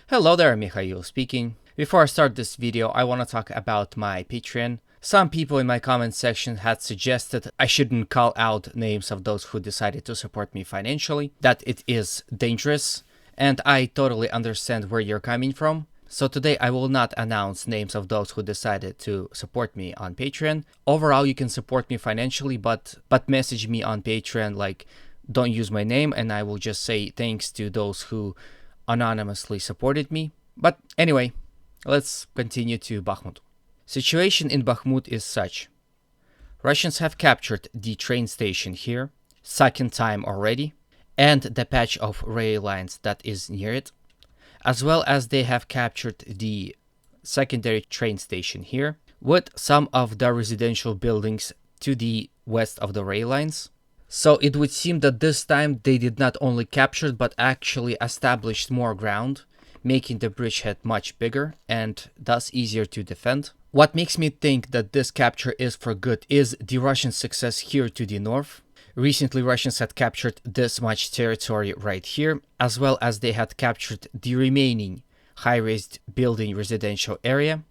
Hello there, Mikhail speaking. Before I start this video, I want to talk about my Patreon. Some people in my comment section had suggested I shouldn't call out names of those who decided to support me financially, that it is dangerous, and I totally understand where you're coming from. So today I will not announce names of those who decided to support me on Patreon. Overall, you can support me financially, but message me on Patreon, like, don't use my name, and I will just say thanks to those who anonymously supported me. But anyway, let's continue to Bakhmut. Situation in Bakhmut is such. Russians have captured the train station here, second time already, and the patch of rail lines that is near it, as well as they have captured the secondary train station here, with some of the residential buildings to the west of the rail lines. So it would seem that this time they did not only capture but actually established more ground, making the bridgehead much bigger and thus easier to defend. What makes me think that this capture is for good is the Russian success here to the north. Recently, Russians had captured this much territory right here, as well as they had captured the remaining high-raised building residential area.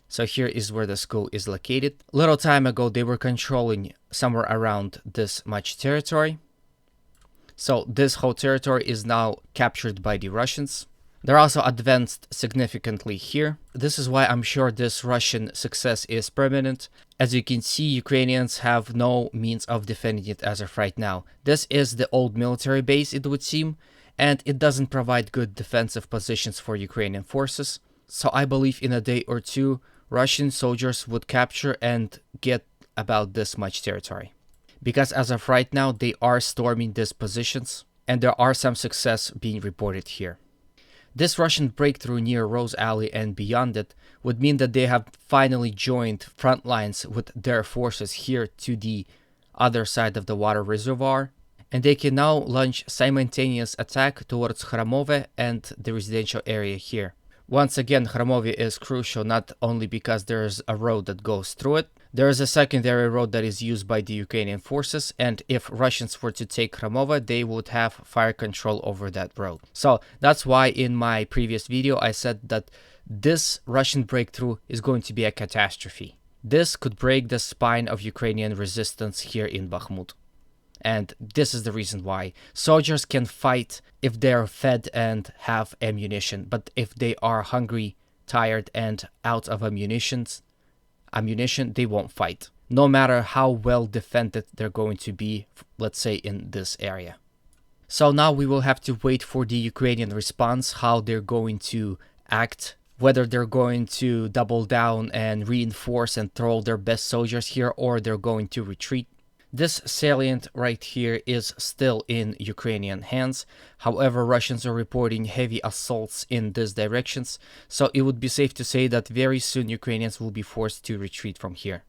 So here is where the school is located. Little time ago, they were controlling somewhere around this much territory. So this whole territory is now captured by the Russians. They're also advanced significantly here. This is why I'm sure this Russian success is permanent. As you can see, Ukrainians have no means of defending it as of right now. This is the old military base, it would seem, and it doesn't provide good defensive positions for Ukrainian forces. So I believe in a day or two, Russian soldiers would capture and get about this much territory. Because as of right now, they are storming these positions, and there are some success being reported here. This Russian breakthrough near Rose Alley and beyond it would mean that they have finally joined front lines with their forces here to the other side of the water reservoir, and they can now launch simultaneous attack towards Khromove and the residential area here. Once again, Khromove is crucial not only because there's a road that goes through it, there is a secondary road that is used by the Ukrainian forces, and if Russians were to take Khromove, they would have fire control over that road. So that's why in my previous video I said that this Russian breakthrough is going to be a catastrophe. This could break the spine of Ukrainian resistance here in Bakhmut. And this is the reason why. Soldiers can fight if they're fed and have ammunition, but if they are hungry, tired, and out of ammunition, they won't fight. No matter how well defended they're going to be, let's say, in this area. So now we will have to wait for the Ukrainian response, how they're going to act, whether they're going to double down and reinforce and throw their best soldiers here, or they're going to retreat. This salient right here is still in Ukrainian hands. However, Russians are reporting heavy assaults in these directions, so it would be safe to say that very soon Ukrainians will be forced to retreat from here.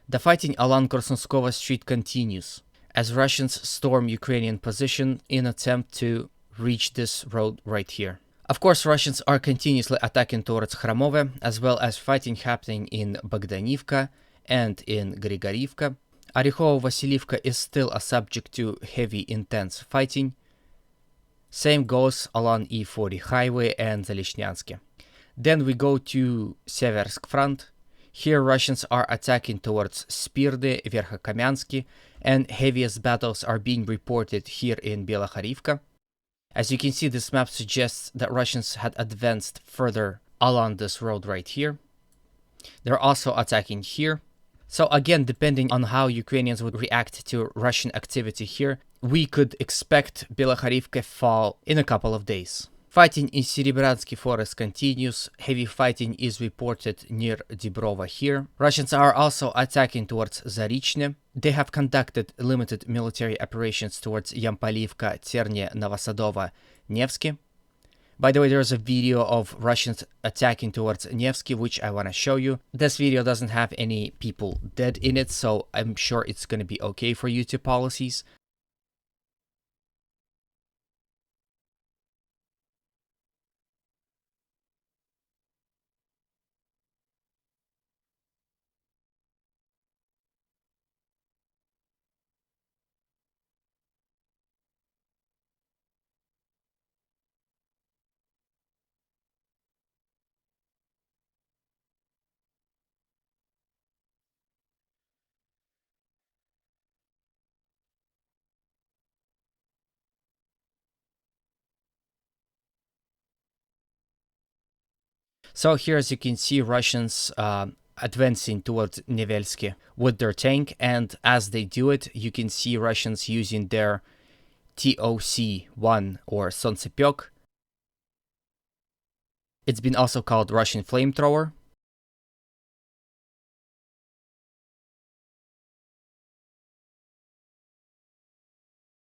The fighting along Korsunskova Street continues, as Russians storm Ukrainian position in attempt to reach this road right here. Of course, Russians are continuously attacking towards Khromove, as well as fighting happening in Bogdanivka and in Grigorivka. Orekhovo-Vasilivka is still a subject to heavy, intense fighting. Same goes along E40 highway and Zalishnianske. Then we go to Siversk front. Here Russians are attacking towards Spirde, Verkhokamensky, and heaviest battles are being reported here in Belokharivka. As you can see, this map suggests that Russians had advanced further along this road right here. They're also attacking here. So again, depending on how Ukrainians would react to Russian activity here, we could expect Belokharivka fall in a couple of days. Fighting in Serebransky forest continues. Heavy fighting is reported near Dibrova here. Russians are also attacking towards Zarichne. They have conducted limited military operations towards Yampolivka, Terne, Novosadova, Nevsky. By the way, there's a video of Russians attacking towards Nevsky, which I want to show you. This video doesn't have any people dead in it, so I'm sure it's going to be okay for YouTube policies. So here, as you can see, Russians advancing towards Nevelsky with their tank, and as they do it, you can see Russians using their TOC-1 or Solntsepek. It's been also called Russian flamethrower.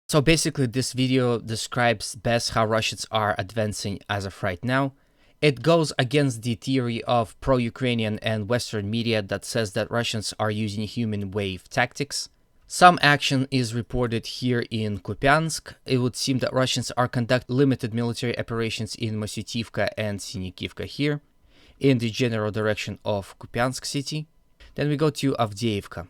So basically, this video describes best how Russians are advancing as of right now. It goes against the theory of pro-Ukrainian and Western media that says that Russians are using human wave tactics. Some action is reported here in Kupiansk. It would seem that Russians are conducting limited military operations in Mosytivka and Sinikivka here, in the general direction of Kupiansk city. Then we go to Avdiivka.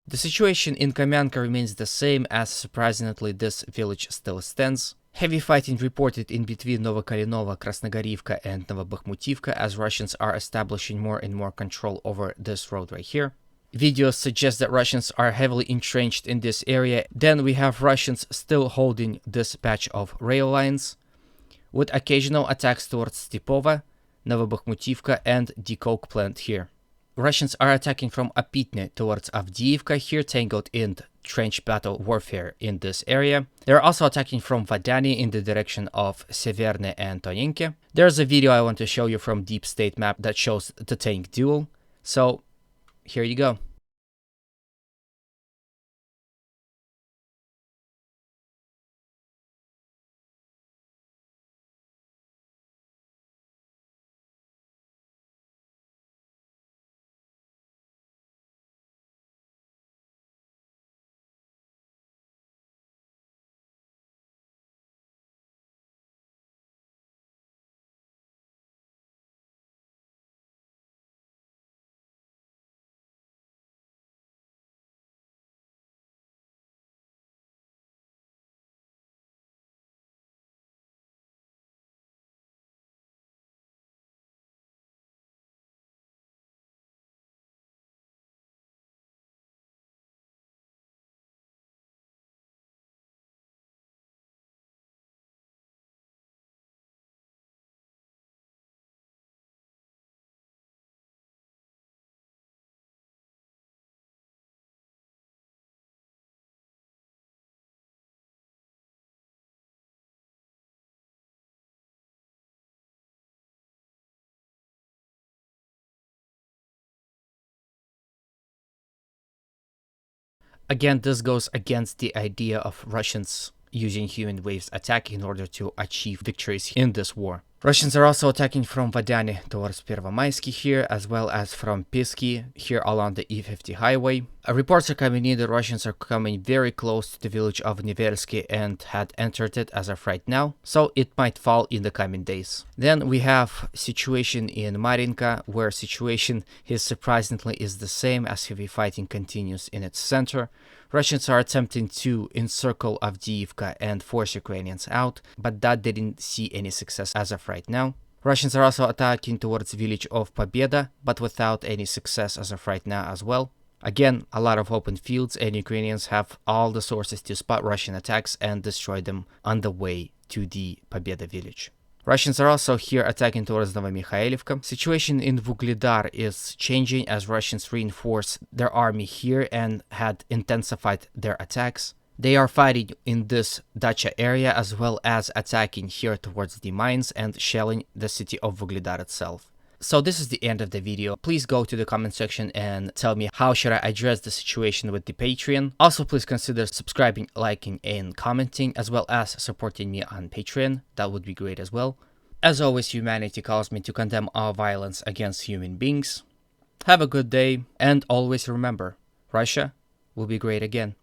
The situation in Kamianka remains the same, as surprisingly this village still stands. Heavy fighting reported in between Novokalinova, Krasnogorivka and Novobakhmutivka, as Russians are establishing more and more control over this road right here. Videos suggest that Russians are heavily entrenched in this area. Then we have Russians still holding this patch of rail lines, with occasional attacks towards Stepova, Novobakhmutivka and the coke plant here. Russians are attacking from Apitne towards Avdiivka here, tangled in trench battle warfare in this area. They're also attacking from Vadani in the direction of Severne and Tonenke. There's a video I want to show you from Deep State map that shows the tank duel. So here you go. Again, this goes against the idea of Russians using human waves attack in order to achieve victories in this war. Russians are also attacking from Vadani towards Pervomaisky here, as well as from Pisky here along the E50 highway. Reports are coming in that Russians are coming very close to the village of Nevelsky and had entered it as of right now, so it might fall in the coming days. Then we have situation in Marinka, where situation is surprisingly is the same, as heavy fighting continues in its center. Russians are attempting to encircle Avdiivka and force Ukrainians out, but that didn't see any success as of right now. Russians are also attacking towards the village of Pobeda, but without any success as of right now as well. Again, a lot of open fields, and Ukrainians have all the sources to spot Russian attacks and destroy them on the way to the Pobeda village. Russians are also here attacking towards Novomikhailivka. Situation in Vuhledar is changing as Russians reinforce their army here and had intensified their attacks. They are fighting in this dacha area as well as attacking here towards the mines and shelling the city of Vuhledar itself. So this is the end of the video. Please go to the comment section and tell me how should I address the situation with the Patreon. Also, please consider subscribing, liking, and commenting, as well as supporting me on Patreon. That would be great as well. As always, humanity calls me to condemn all violence against human beings. Have a good day, and always remember, Russia will be great again.